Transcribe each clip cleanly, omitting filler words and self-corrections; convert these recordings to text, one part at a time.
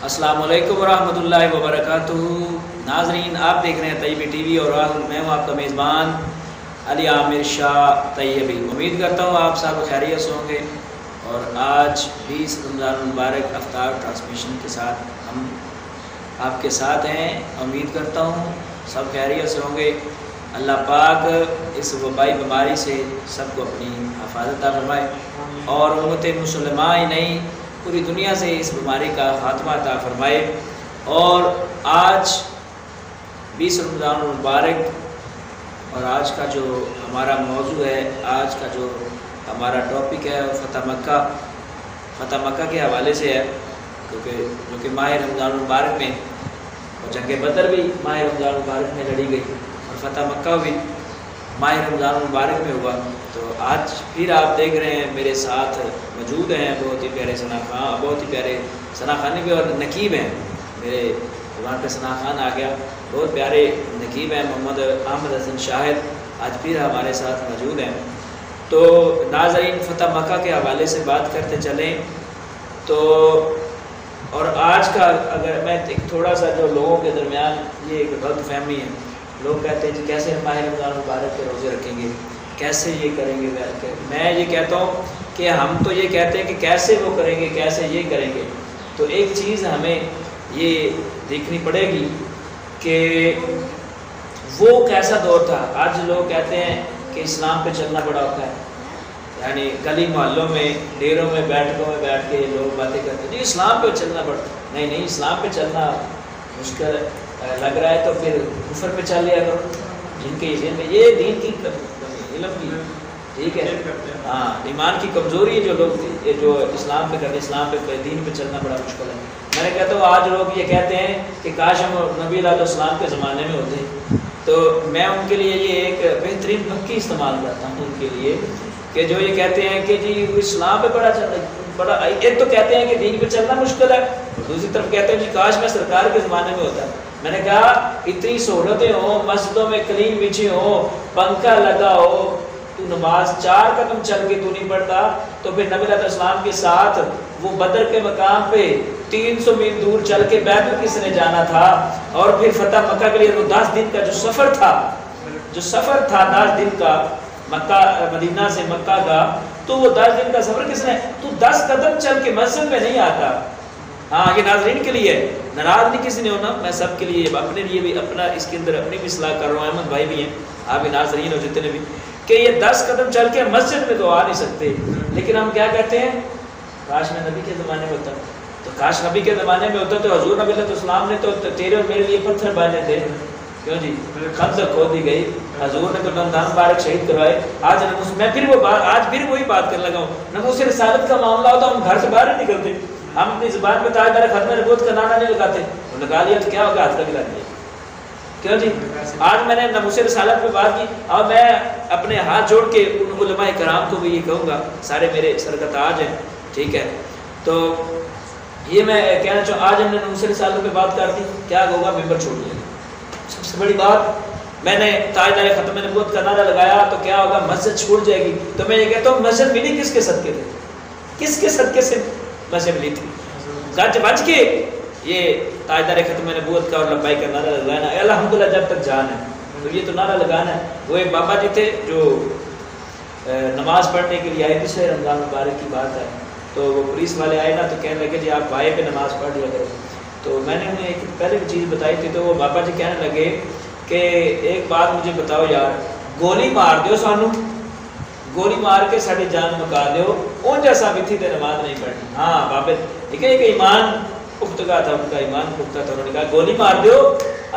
السلام علیکم ورحمۃ اللہ وبرکاتہ۔ ناظرین، آپ دیکھ رہے ہیں طیبی ٹی وی اور میں ہوں آپ کا میزبان علی عامر شاہ طیبی۔ امید کرتا ہوں آپ سب خیریت سے ہوں گے، اور آج 20 رمضان المبارک افطار ٹرانسمیشن کے ساتھ ہم آپ کے ساتھ ہیں۔ امید کرتا ہوں سب خیریت سے ہوں گے۔ اللہ پاک اس وبائی بیماری سے سب کو اپنی حفاظت عطا فرمائے، اور امت مسلمہ ہی نہیں پوری دنیا سے اس بیماری کا خاتمہ عطا فرمائے۔ اور آج 20 رمضان المبارک، اور آج کا جو ہمارا موضوع ہے، آج کا جو ہمارا ٹاپک ہے وہ فتح مکہ کے حوالے سے ہے، جو کہ ماہ رمضان المبارک میں، اور جنگ بدر بھی ماہ رمضان المبارک میں لڑی گئی، اور فتح مکہ بھی ماہ رمضان المبارک میں ہوا۔ تو آج پھر آپ دیکھ رہے ہیں میرے ساتھ موجود ہیں بہت ہی پیارے ثنا خانی بھی، اور نقیب ہیں، میرے زبان پہ ثنا خان آ گیا، بہت پیارے نقیب ہیں محمد احمد حسن شاہد، آج پھر ہمارے ساتھ موجود ہیں۔ تو ناظرین، فتح مکہ کے حوالے سے بات کرتے چلیں تو، اور آج کا اگر میں تھوڑا سا جو لوگوں کے درمیان یہ ایک غلط فہمی ہے، لوگ کہتے ہیں جی کیسے ماہ رمضان المبارک کے روزے رکھیں گے، کیسے یہ کریں گے۔ میں یہ کہتا ہوں کہ ہم تو یہ کہتے ہیں کہ کیسے وہ کریں گے، کیسے یہ کریں گے۔ تو ایک چیز ہمیں یہ دیکھنی پڑے گی کہ وہ کیسا دور تھا۔ آج لوگ کہتے ہیں کہ اسلام پہ چلنا بڑا ہوتا ہے، یعنی گلی محلوں میں، ڈیروں میں، بیٹھکوں میں بیٹھ کے لوگ باتیں کرتے ہیں جی اسلام پہ چلنا بڑا، نہیں، اسلام پہ چلنا مشکل لگ رہا ہے تو پھر کفر پہ چل لیا کرو، جن کے یہ دین کی علم کی، ٹھیک ہے، ہاں، ایمان کی کمزوری ہے جو لوگ جو اسلام پہ کرتے، اسلام پہ دین پہ چلنا بڑا مشکل ہے۔ میں نے کہتا ہوں آج لوگ یہ کہتے ہیں کہ کاش ہم نبی علیہ السلام کے زمانے میں ہوتے، تو میں ان کے لیے یہ ایک بہترین پکی استعمال کرتا ہوں ان کے لیے، کہ جو یہ کہتے ہیں کہ جی اسلام پہ بڑا ایک تو کہتے ہیں کہ دین پہ چلنا مشکل ہے، دوسری طرف کہتے ہیں جی کاش میں سرکار کے زمانے میں ہوتا۔ میں نے کہا اتنی سہولتیں ہوں، مسجدوں میں کلین بچھی ہوں، پنکھا لگا ہو، تو نماز 4 قدم چل کے تو نہیں پڑھتا، تو پھر نبی علیہ السلام کے ساتھ وہ بدر کے مقام پہ 300 میل دور چل کے بیت کس نے جانا تھا، اور پھر فتح مکہ کے لیے وہ 10 دن کا جو سفر تھا 10 دن کا مدینہ سے مکہ کا، تو وہ 10 دن کا سفر کس نے، تو 10 قدم چل کے مسجد میں نہیں آتا۔ ہاں، یہ ناظرین کے لیے، ناراض نہیں کسی نے ہونا، میں سب کے لیے اپنے لیے بھی اپنا اس کے اندر اپنی بھی اصلاح کر رہا ہوں، احمد بھائی بھی ہیں، آپ بھی ناظرین ہو جتنے بھی، کہ یہ 10 قدم چل کے مسجد میں تو آ نہیں سکتے، لیکن ہم کیا کہتے ہیں کاش میں نبی کے زمانے میں ہوتا، تو کاش نبی کے زمانے میں ہوتا تو حضور نبی علیہ السلام نے تو تیرے اور میرے لیے پتھر باندھے تھے، کیوں جی، خندق کھود دی گئی، حضور نے تو رمضان مبارک شہید کروائے۔ آج میں آج پھر وہی بات کرنے لگا ہوں، ناموس رسالت کا معاملہ ہوتا ہم گھر سے باہر نہیں نکلتے، ہم اپنی زبان میں تاجدار ختم نبوت کا نعرہ نہیں لگاتے، وہ لگا لیا تو کیا ہوگا، ہاتھ لگا دیا، کیوں جی۔ آج میں نے ناموس رسالت پہ بات کی، اور میں اپنے ہاتھ جوڑ کے ان علماء کرام کو بھی یہ کہوں گا، سارے میرے سرکتاج ہیں، ٹھیک ہے، تو یہ میں کہنا چاہوں آج ہم نے ناموس رسالت پہ بات کر دی، کیا ہوگا، ممبر چھوڑ دیا۔ سب سے بڑی بات، میں نے تاجدار ختم نبوت کا نعرہ لگایا تو کیا ہوگا، مسجد چھوڑ جائے گی، تو میں یہ کہتا ہوں مسجد ملی کس کے صدقے تھے، کس کے صدقے سے مسجد ملی تھی، گج بج کے یہ تاجدار ختم نبوت کا اور لبیک کا نعرہ لگانا، الحمدللہ جب تک جان ہے، تو یہ تو نعرہ لگانا ہے۔ وہ ایک بابا جی تھے جو نماز پڑھنے کے لیے آئے، پچھلے رمضان مبارک کی بات ہے، تو وہ پولیس والے آئے نا، تو کہنے لگے جی آپ بھائی پہ نماز پڑھ لیا کرو، تو میں نے انہیں ایک پہلے بھی چیز بتائی تھی، تو وہ بابا جی کہنے لگے کہ ایک بات مجھے بتاؤ یار، گولی مار دیو سانو، گولی مار کے ساری جان مکا دیو، اون جیسا بھی تھی تے نماز نہیں پڑھنی۔ ہاں بابے، ٹھیک ہے، کہ ایمان پختگا تھا، ان کا ایمان پختہ تھا، انہوں نے کہا گولی مار دیو،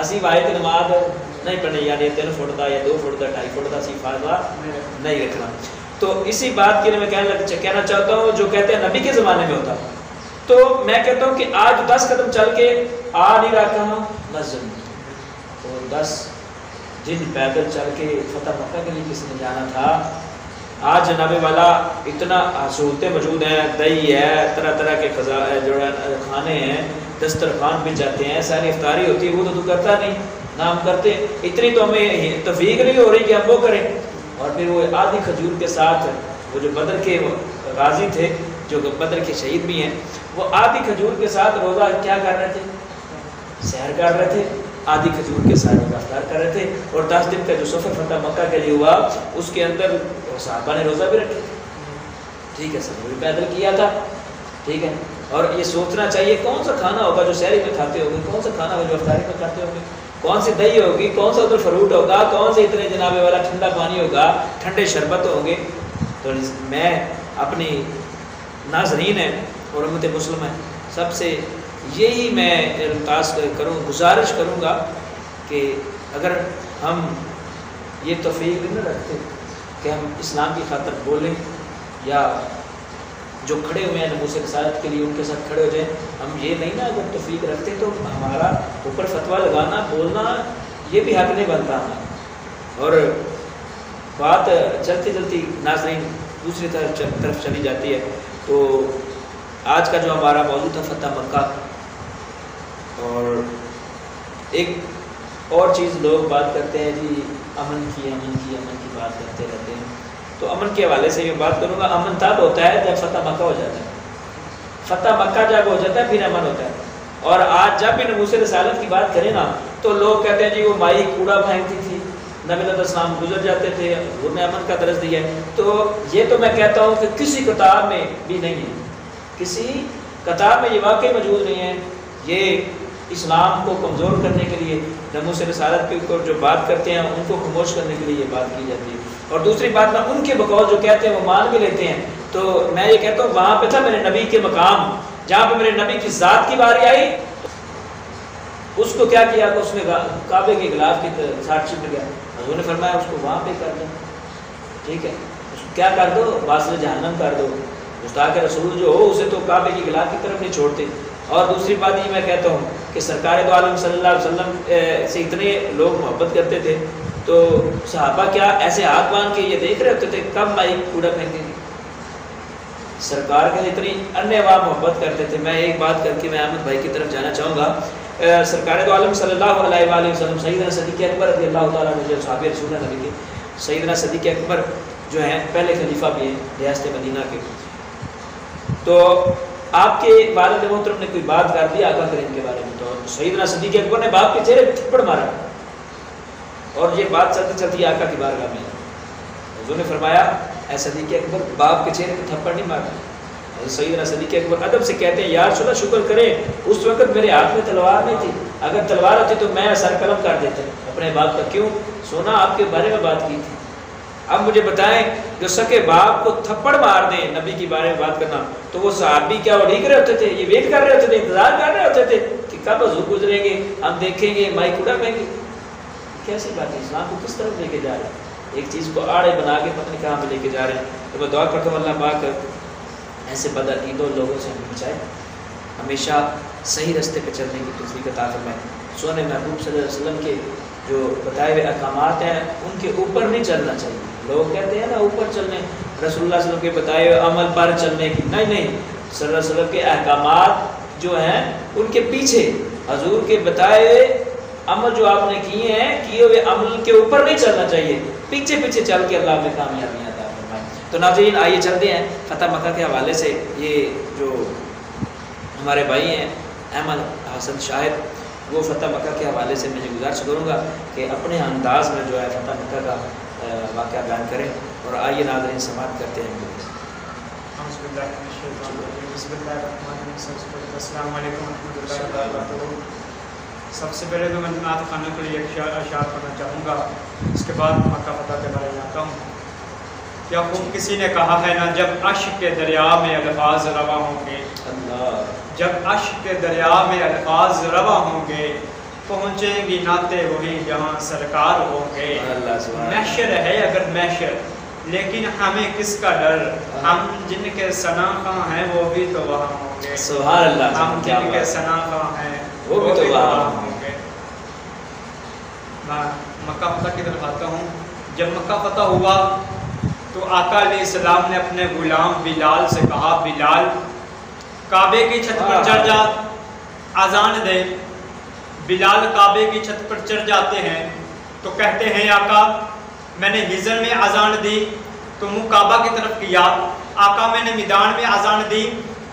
اسی بھائی تے نماز نہیں پڑھنی، یعنی 3 فٹ دا یا 2 فٹ دا 2.5 فٹ دا سی فاصلہ نہیں رکھنا۔ تو اسی بات کے لیے میں کہنا چاہتا ہوں، جو کہتے ہیں نبی کے زمانے میں ہوتا، تو میں کہتا ہوں کہ آج 10 قدم چل کے آ نہیں رہا مسجد میں، تو 10 دن پیدل چل کے فتح مکہ کے لیے کس نے جانا تھا۔ آج جناب والا اتنا سہولتیں موجود ہیں، دہی ہے، طرح طرح کے جو کھانے ہیں، دسترخوان بھی جاتے ہیں، ساری افطاری ہوتی ہے، وہ تو کرتا نہیں، نہ ہم کرتے، اتنی تو ہمیں توفیق نہیں ہو رہی کہ ہم وہ کریں۔ اور پھر وہ آدھی کھجور کے ساتھ وہ جو بدر کے غازی تھے، جو بدر کے شہید بھی ہیں، وہ آدھی کھجور کے ساتھ روزہ کیا کر رہے تھے؟ سحر کر رہے تھے، آدھی کھجور کے ساتھ روزہ افطار کر رہے تھے. اور 10 دن کا جو سفر فتح مکہ کے لیے ہوا اس کے اندر صحابہ نے روزہ بھی رکھے تھے. ٹھیک ہے، سب بھی پیدل کیا تھا. ٹھیک ہے، اور یہ سوچنا چاہیے کون سا کھانا ہوگا جو سحری میں کھاتے ہوگے، کون سا کھانا ہوگا جو افطاری میں کھاتے ہوگے، کون سی دہی ہوگی، کون سا ادھر فروٹ ہوگا، کون سے اتنے جناب والا ٹھنڈا پانی ہوگا، ٹھنڈے شربت ہوں گے. تو میں اپنی ناظرین ہیں اور امت مسلم ہے سب سے یہی میں درخواست کروں، گزارش کروں گا کہ اگر ہم یہ توفیق نہیں رکھتے کہ ہم اسلام کی خاطر بولیں یا جو کھڑے ہوئے ہیں ناموس رسالت کے لیے ان کے ساتھ کھڑے ہو جائیں، ہم یہ نہیں نا اگر توفیق رکھتے تو ہمارا اوپر فتویٰ لگانا بولنا یہ بھی حق نہیں بنتا ہمارا. اور بات چلتی چلتی ناظرین دوسری طرف چلی جاتی ہے. تو آج کا جو ہمارا موضوع تھا فتح مکہ، اور ایک اور چیز لوگ بات کرتے ہیں جی امن کی بات کرتے رہتے ہیں. تو امن کے حوالے سے یہ بات کروں گا، امن تب ہوتا ہے جب فتح مکہ ہو جاتا ہے. فتح مکہ جب ہو جاتا ہے پھر امن ہوتا ہے. اور آج جب بھی ناموس رسالت کی بات کریں نا تو لوگ کہتے ہیں جی وہ مائی کوڑا پھینکتی تھی، نبی علیہ السلام گزر جاتے تھے، حضور نے امن کا درس دیا ہے. تو یہ تو میں کہتا ہوں کہ کسی کتاب میں بھی نہیں ہے، کسی کتاب میں یہ واقعی موجود نہیں ہے. یہ اسلام کو کمزور کرنے کے لیے ناموس رسالت کے اوپر جو بات کرتے ہیں ان کو خاموش کرنے کے لیے یہ بات کی جاتی ہے. اور دوسری بات میں ان کے بقول جو کہتے ہیں وہ مان بھی لیتے ہیں. تو میں یہ کہتا ہوں وہاں پہ تھا میرے نبی کے مقام، جہاں پہ میرے نبی کی ذات کی باری آئی اس کو کیا کیا کہ اس نے کعبے کے غلاف کی ساتھ چپٹ گیا. حضور نے فرمایا اس کو وہاں پہ کر دو. ٹھیک ہے، اس کو کیا کر دو، واسطہ جہنم کر دو. مستاق رسول جو ہو اسے تو کعبے کی غلاف کی طرف نہیں چھوڑتے. اور دوسری بات یہ میں کہتا ہوں کہ سرکار دو عالم صلی اللہ علیہ وسلم سے اتنے لوگ محبت کرتے تھے تو صحابہ کیا ایسے ہاتھ باندھ کے یہ دیکھ رہے ہوتے تھے کب مائی کوڑا پھینکیں گے. سرکار کے اتنی انیہ محبت کرتے تھے. میں ایک بات کر کے میں احمد بھائی کی طرف جانا چاہوں گا. سرکار دو عالم صلی اللہ علیہ وآلہ وسلم سیدنا صدیق اکبر رضی اللہ تعالیٰ عنہ جو صحابہ رسول اللہ نبی کے سیدنا صدیق اکبر جو ہیں پہلے خلیفہ بھی ہیں ریاست مدینہ کے. تو آپ کے والد محترم نے کوئی بات کر دی آقا کریم کے بارے میں تو سیدنا صدیق اکبر نے باپ کے چہرے پہ تھپڑ مارا اور یہ بات چلتی چلتی آقا کی بارگاہ میں حضور نے فرمایا اے صدیق اکبر باپ کے چہرے پہ تھپڑ نہیں مارنا. سیدنا صدیق اکبر ادب سے کہتے ہیں یا رسول اللہ شکر کریں اس وقت میرے ہاتھ میں تلوار نہیں تھی، اگر تلوار ہوتی تو میں سر قلم کر دیتا اپنے باپ کا. کیوں؟ سونا آپ کے بارے میں بات کی تھی. اب مجھے بتائیں جو سکے باپ کو تھپڑ مار دیں نبی کے بارے میں بات کرنا تو وہ صحابی کیا وہ ڈھیک رہے ہوتے تھے، یہ ویٹ کر رہے ہوتے تھے، انتظار کر رہے ہوتے تھے کہ کب حضور گزریں گے ہم دیکھیں گے مائی کوڑا پھینکیں گے. کیسی بات ہے؟ اسلام کو کس طرف لے کے جا رہے ہیں؟ ایک چیز کو آڑے بنا کے پتہ نہیں کہاں پہ لے کے جا رہے ہیں. تو میں دعا کرتا ہوں اللہ پاک ایسے بدعقیدوں لوگوں سے ہمیں بچائے، ہمیشہ صحیح راستے پہ چلنے کی توفیق عطا فرمائے. سونے محبوب صلی اللہ علیہ وسلم کے جو بتائے ہوئے احکامات ہیں ان کے اوپر نہیں چلنا چاہیے. لوگ کہتے ہیں نا اوپر چلنے، رسول اللہ صلی اللہ علیہ وسلم کے بتائے ہوئے عمل پر چلنے کی، نہیں، صلی اللہ علیہ وسلم کے احکامات جو ہیں ان کے پیچھے حضور کے بتائے ہوئے عمل جو آپ نے کیے ہوئے عمل کے اوپر نہیں چلنا چاہیے، پیچھے پیچھے چل کے اللہ میں کامیابیاں عطا فرمائے. تو ناظرین آئیے چلتے ہیں فتح مکہ کے حوالے سے. یہ جو ہمارے بھائی ہیں احمد حسن شاہد وہ فتح مکہ کے حوالے سے میں گزارش کروں گا کہ اپنے انداز میں جو ہے فتح مکہ کا واقعہ بیان کریں. اور آئیے ناظرین سماعت کرتے ہیں. السلام علیکم ورحمۃ اللہ وبرکاتہ. سب سے پہلے تو میں نعت خانہ کے لیے ایک اشعار پڑھنا چاہوں گا، اس کے بعد مکہ فتح کے بارے میں آتا ہوں. کیا خوب کسی نے کہا ہے نا جب اشک کے دریا میں الفاظ رواں ہوں گے، جب اشک کے دریا میں الفاظ رواں ہوں گے پہنچیں گی نعتیں وہی جہاں سرکار ہوں گے. محشر ہے اگر محشر لیکن ہمیں کس کا ڈر، ہم جن کے ثناء ہیں وہ بھی تو وہاں ہوں گے. سبحان اللہ. ہم جن کے ثناء ہیں وہ بھی تو وہاں ہوں گے. میں مکہ فتح کی طرف آتا ہوں. جب مکہ فتح ہوا تو آقا علیہ السلام نے اپنے غلام بلال سے کہا بلال کعبے کی چھت پر چڑھ جا اذان دے. بلال کعبے کی چھت پر چڑھ جاتے ہیں تو کہتے ہیں آقا میں نے ہجر میں اذان دی تو منہ کعبہ کی طرف کیا، آقا میں نے میدان میں اذان دی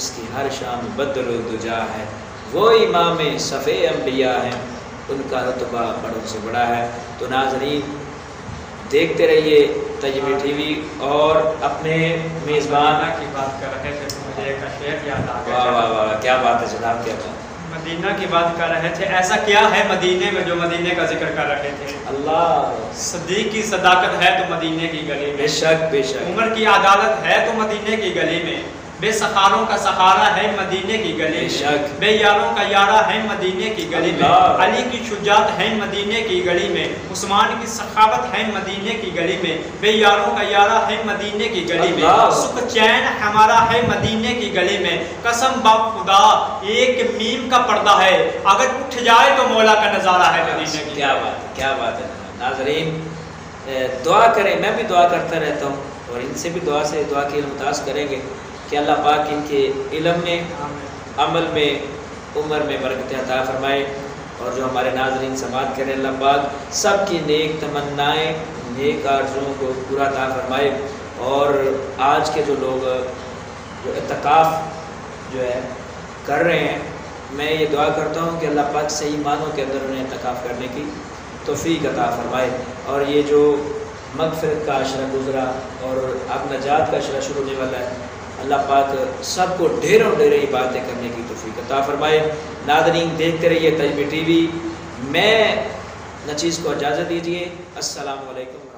جس کی ہر شام بدر و دجا ہے، وہ امام صفِ انبیاء ہیں، ان کا رتبہ بڑوں سے بڑا ہے۔ تو ناظرین دیکھتے رہیے طیبی ٹی وی اور اپنے میزبان کی بات کر رہے تھے تو مجھے ایک شعر یاد آ گیا۔ واہ واہ واہ، کیا بات ہے جناب، کیا بات۔ مدینہ کی بات کر رہے تھے، ایسا کیا ہے مدینے میں جو مدینے کا ذکر کر رہے تھے؟ اللہ، صدیق کی صداقت ہے تو مدینے کی گلی میں، بے شک بے شک، عمر کی عدالت ہے تو مدینے کی گلی میں، بے سخاروں کا سخارا ہے مدینے کی گلی بے میں، شک، بے یاروں کا یارہ ہے مدینے کی گلی میں، اللہ، علی کی شجاعت ہے مدینے کی گلی میں، عثمان کی سخاوت ہے مدینے کی گلی میں، بے یاروں کا یارہ ہے مدینے کی گلی میں، اللہ، سکھ چین ہمارا ہے مدینے کی گلی میں، قسم با خدا ایک میم کا پردہ ہے، اگر اٹھ جائے تو مولا کا نظارہ ہے مدینے کی۔ کیا بات ہے، کیا بات ہے ناظرین، دعا کریں، میں بھی دعا کرتا رہتا ہوں اور ان سے بھی دعا کی المتاز کریں گے کہ اللہ پاک ان کے علم میں، عمل میں، عمر میں برکت عطا فرمائے، اور جو ہمارے ناظرین سماعت کریں اللہ پاک سب کی نیک تمنائیں، نیک آرزوؤں کو پورا عطا فرمائے۔ اور آج کے جو لوگ جو اعتکاف جو ہے کر رہے ہیں، میں یہ دعا کرتا ہوں کہ اللہ پاک صحیح معنوں کے اندر انہیں اعتکاف کرنے کی توفیق عطا فرمائے، اور یہ جو مغفرت کا عشرہ گزرا اور اب نجات کا عشرہ شروع ہونے والا ہے، اللہ پاک سب کو ڈھیروں ڈھیریں باتیں کرنے کی توفیق عطا فرمائے۔ ناظرین دیکھتے رہیے طیبی ٹی وی، میں نچیز کو اجازت دیجیے، السلام علیکم۔